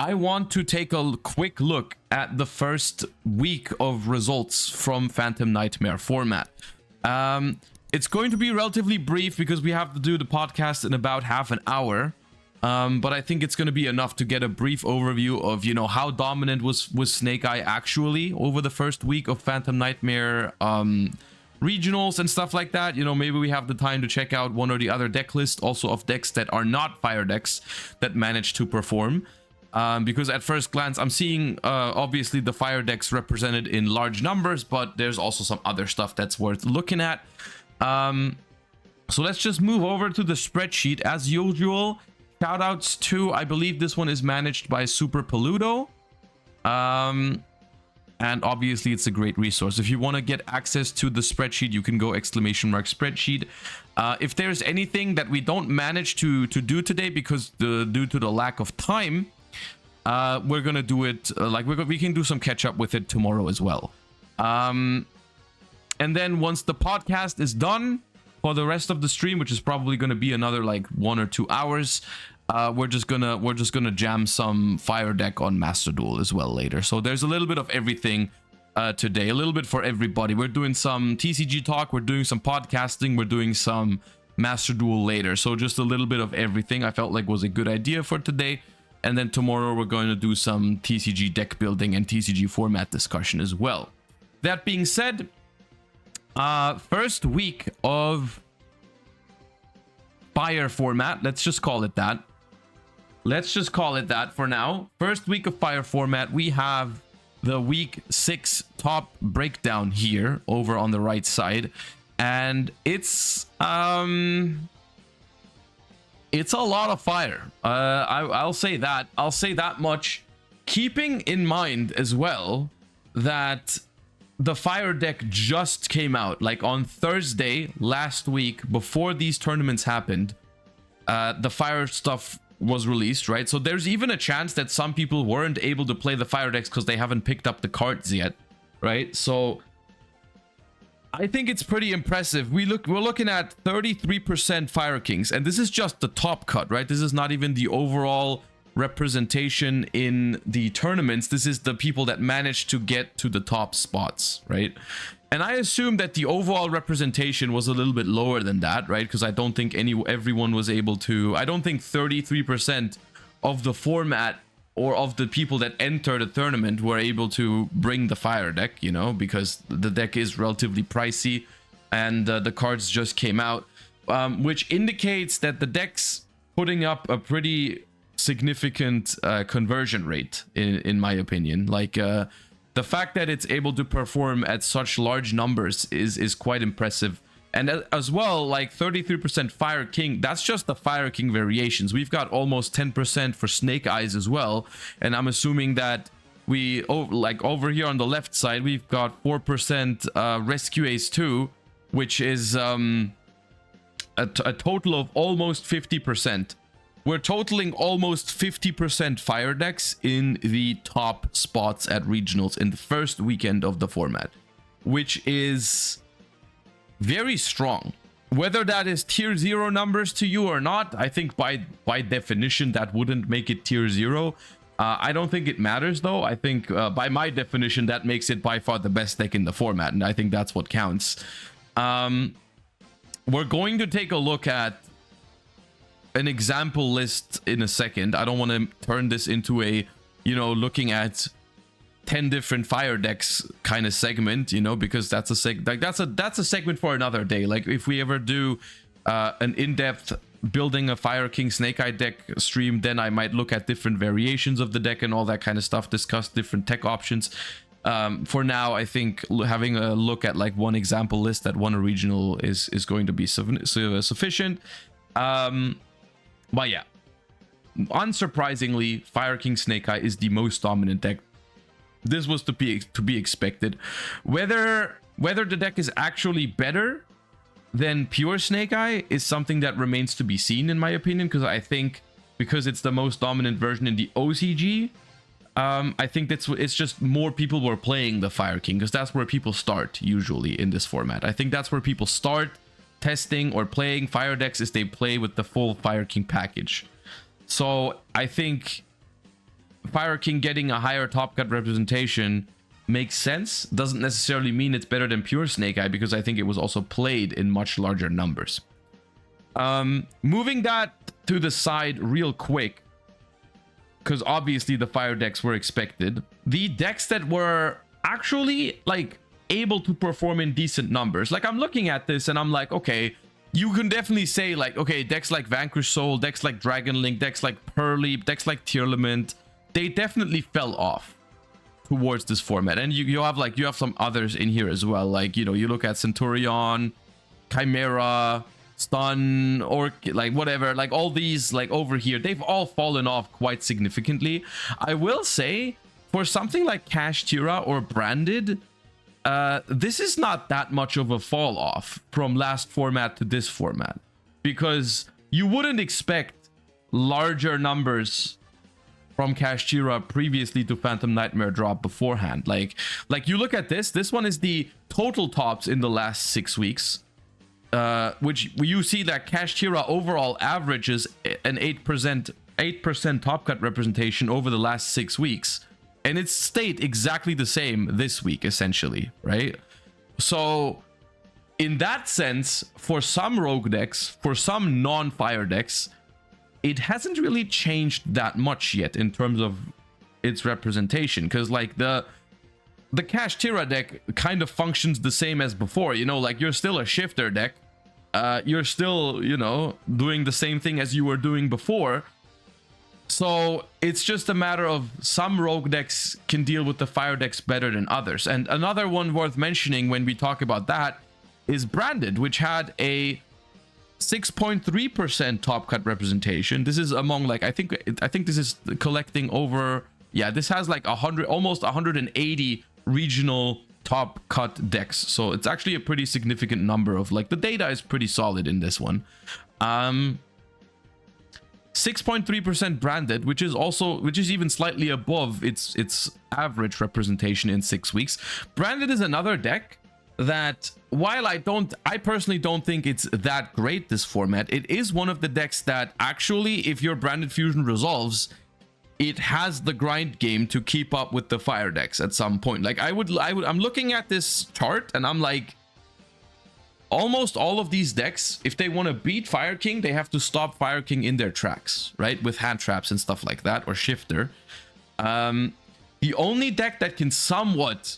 I want to take a quick look at the first week of results from Phantom Nightmare format. It's going to be relatively brief because we have to do the podcast in about half an hour. But I think it's going to be enough to get a brief overview of, you know, how dominant was Snake Eye actually over the first week of Phantom Nightmare regionals and stuff like that. You know, maybe we have the time to check out one or the other deck list also of decks that are not fire decks that manage to perform. Because at first glance, I'm seeing obviously the fire decks represented in large numbers, but there's also some other stuff that's worth looking at. So let's just move over to the spreadsheet as usual. Shoutouts to, I believe this one is managed by Super Peludo. And obviously it's a great resource. If you want to get access to the spreadsheet, you can go !spreadsheet. If there's anything that we don't manage to do today because due to the lack of time, we're gonna do it we can do some catch up with it tomorrow as well. And then once the podcast is done for the rest of the stream, which is probably going to be another like 1 or 2 hours, we're just gonna jam some fire deck on Master Duel as well later. So there's a little bit of everything today, a little bit for everybody. We're doing some TCG talk, we're doing some podcasting, we're doing some Master Duel later. So just a little bit of everything I felt like was a good idea for today. And then tomorrow we're going to do some TCG deck building and TCG format discussion as well. That being said, first week of fire format, let's just call it that. Let's just call it that for now. First week of fire format, we have the week 6 top breakdown here over on the right side. And it's a lot of fire. I'll say that. I'll say that much. Keeping in mind as well that the fire deck just came out, like on Thursday last week, before these tournaments happened. The fire stuff was released, right? So there's even a chance that some people weren't able to play the fire decks because they haven't picked up the cards yet, right? So I think it's pretty impressive. We're looking at 33% Fire Kings, and this is just the top cut, right? This is not even the overall representation in the tournaments. This is the people that managed to get to the top spots, right? And I assume that the overall representation was a little bit lower than that, right? Because I don't think everyone was able to. I don't think 33% of the format or of the people that enter the tournament were able to bring the fire deck, you know, because the deck is relatively pricey and the cards just came out, which indicates that the deck's putting up a pretty significant conversion rate, in my opinion. Like the fact that it's able to perform at such large numbers is quite impressive. And as well, like 33% Fire King, that's just the Fire King variations. We've got almost 10% for Snake Eyes as well. And I'm assuming that like over here on the left side, we've got 4% Rescue Ace 2, which is a total of almost 50%. We're totaling almost 50% fire decks in the top spots at regionals in the first weekend of the format, which is very strong. Whether that is tier 0 numbers to you or not, I think by definition that wouldn't make it tier 0. I don't think it matters though. I think by my definition that makes it by far the best deck in the format, and I think that's what counts. We're going to take a look at an example list in a second. I don't want to turn this into a, you know, looking at 10 different fire decks kind of segment, you know, because that's a segment for another day. Like if we ever do an in-depth building a Fire King Snake Eye deck stream, then I might look at different variations of the deck and all that kind of stuff, discuss different tech options. For now, I think having a look at like one example list that won a regional is going to be sufficient. But yeah, unsurprisingly, Fire King Snake Eye is the most dominant deck. This was to be expected. Whether the deck is actually better than pure Snake Eye is something that remains to be seen, in my opinion, because I think because it's the most dominant version in the OCG, I think it's just more people were playing the Fire King, because that's where people start usually in this format. I think that's where people start testing or playing fire decks, is they play with the full Fire King package. So I think Fire King getting a higher top cut representation makes sense. Doesn't necessarily mean it's better than pure Snake Eye, because I think it was also played in much larger numbers. Moving that to the side real quick, because obviously the fire decks were expected. The decks that were actually like able to perform in decent numbers, like I'm looking at this and I'm like, okay, you can definitely say like, okay, decks like Vanquish Soul, decks like Dragon Link, decks like Pearly, decks like Tearlament, they definitely fell off towards this format. And you have some others in here as well, like, you know, you look at Centurion, Chimera, Stun, or like whatever, like all these like over here, they've all fallen off quite significantly. I will say for something like Cash Tira or Branded, this is not that much of a fall off from last format to this format, because you wouldn't expect larger numbers from Cash Tira previously to Phantom Nightmare drop beforehand. Like you look at this one is the total tops in the last 6 weeks, which you see that Cash Tira overall averages an 8% top cut representation over the last 6 weeks. And it's stayed exactly the same this week, essentially, right? So, in that sense, for some rogue decks, for some non-fire decks, it hasn't really changed that much yet in terms of its representation. Because, like, the Cash Tira deck kind of functions the same as before, you know? Like, you're still a shifter deck. You're still, you know, doing the same thing as you were doing before. So it's just a matter of some rogue decks can deal with the fire decks better than others. And another one worth mentioning when we talk about that is Branded, which had a 6.3% top cut representation. This is among like, I think this is collecting over, yeah, this has like 100, almost 180 regional top cut decks. So it's actually a pretty significant number of, like, the data is pretty solid in this one. 6.3% Branded, which is even slightly above its average representation in 6 weeks. Branded is another deck that, while I personally don't think it's that great this format, it is one of the decks that actually, if your Branded Fusion resolves, it has the grind game to keep up with the fire decks at some point. Like I'm looking at this chart and I'm like, almost all of these decks, if they want to beat Fire King, they have to stop Fire King in their tracks, right? With hand traps and stuff like that, or Shifter. The only deck that can somewhat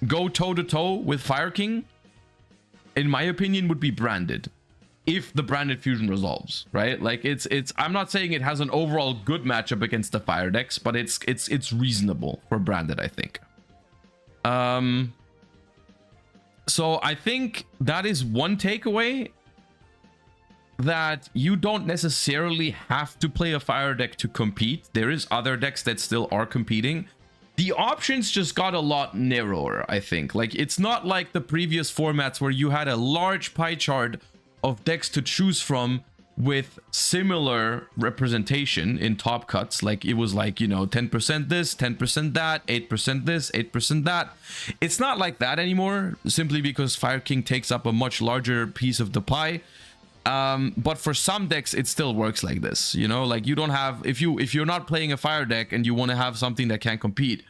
go toe-to-toe with Fire King, in my opinion, would be Branded. If the Branded Fusion resolves, right? Like it's I'm not saying it has an overall good matchup against the fire decks, but it's reasonable for Branded, I think. So I think that is one takeaway, that you don't necessarily have to play a fire deck to compete. There is other decks that still are competing. The options just got a lot narrower, I think. Like, it's not like the previous formats where you had a large pie chart of decks to choose from with similar representation in top cuts. Like, it was like, you know, 10% this, 10% that, 8% this, 8% that. It's not like that anymore, simply because Fire King takes up a much larger piece of the pie. But for some decks, it still works like this, you know? Like, you don't have, if you're not playing a fire deck and you want to have something that can compete,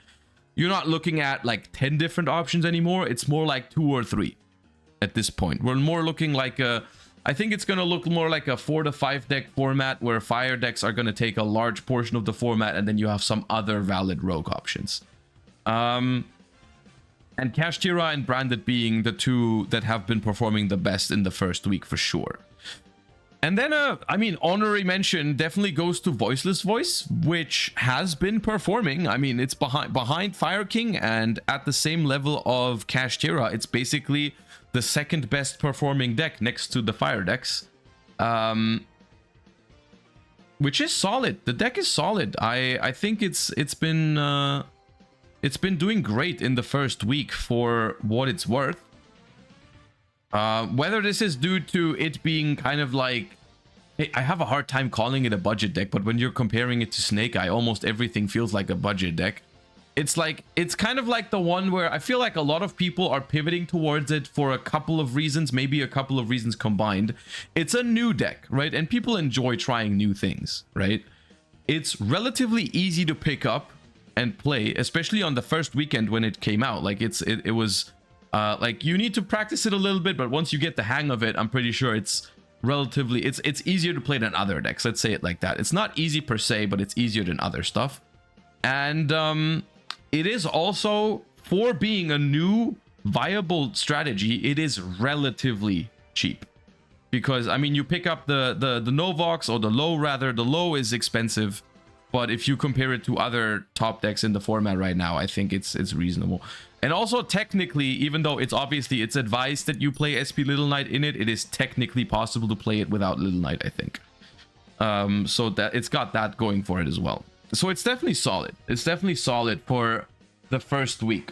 you're not looking at like 10 different options anymore. It's more like 2 or 3 at this point. We're more looking like a, I think it's going to look more like a 4 to 5 deck format, where fire decks are going to take a large portion of the format, and then you have some other valid rogue options. And Cash Tira and Branded being the two that have been performing the best in the first week for sure. And then, I mean, honorary mention definitely goes to Voiceless Voice, which has been performing. I mean, it's behind Fire King and at the same level of Cash Tira. It's basically the second best performing deck next to the fire decks, which is solid. The deck is solid. I think it's been doing great in the first week for what it's worth. Whether this is due to it being kind of like, I have a hard time calling it a budget deck, but when you're comparing it to Snake Eye, almost everything feels like a budget deck. It's like, it's kind of like the one where I feel like a lot of people are pivoting towards it for a couple of reasons, maybe a couple of reasons combined. It's a new deck, right? And people enjoy trying new things, right? it's relatively easy to pick up and play, especially on the first weekend when it came out. Like it was like you need to practice it a little bit, but once you get the hang of it, I'm pretty sure it's relatively it's easier to play than other decks. Let's say it like that. It's not easy per se, but it's easier than other stuff. And it is also, for being a new viable strategy, it is relatively cheap. Because I mean, you pick up the Novox, or the low rather. The low is expensive, but if you compare it to other top decks in the format right now, I think it's reasonable. And also technically, even though it's obviously it's advised that you play SP Little Knight in it, it is technically possible to play it without Little Knight, I think. So that it's got that going for it as well. So it's definitely solid. It's definitely solid for the first week.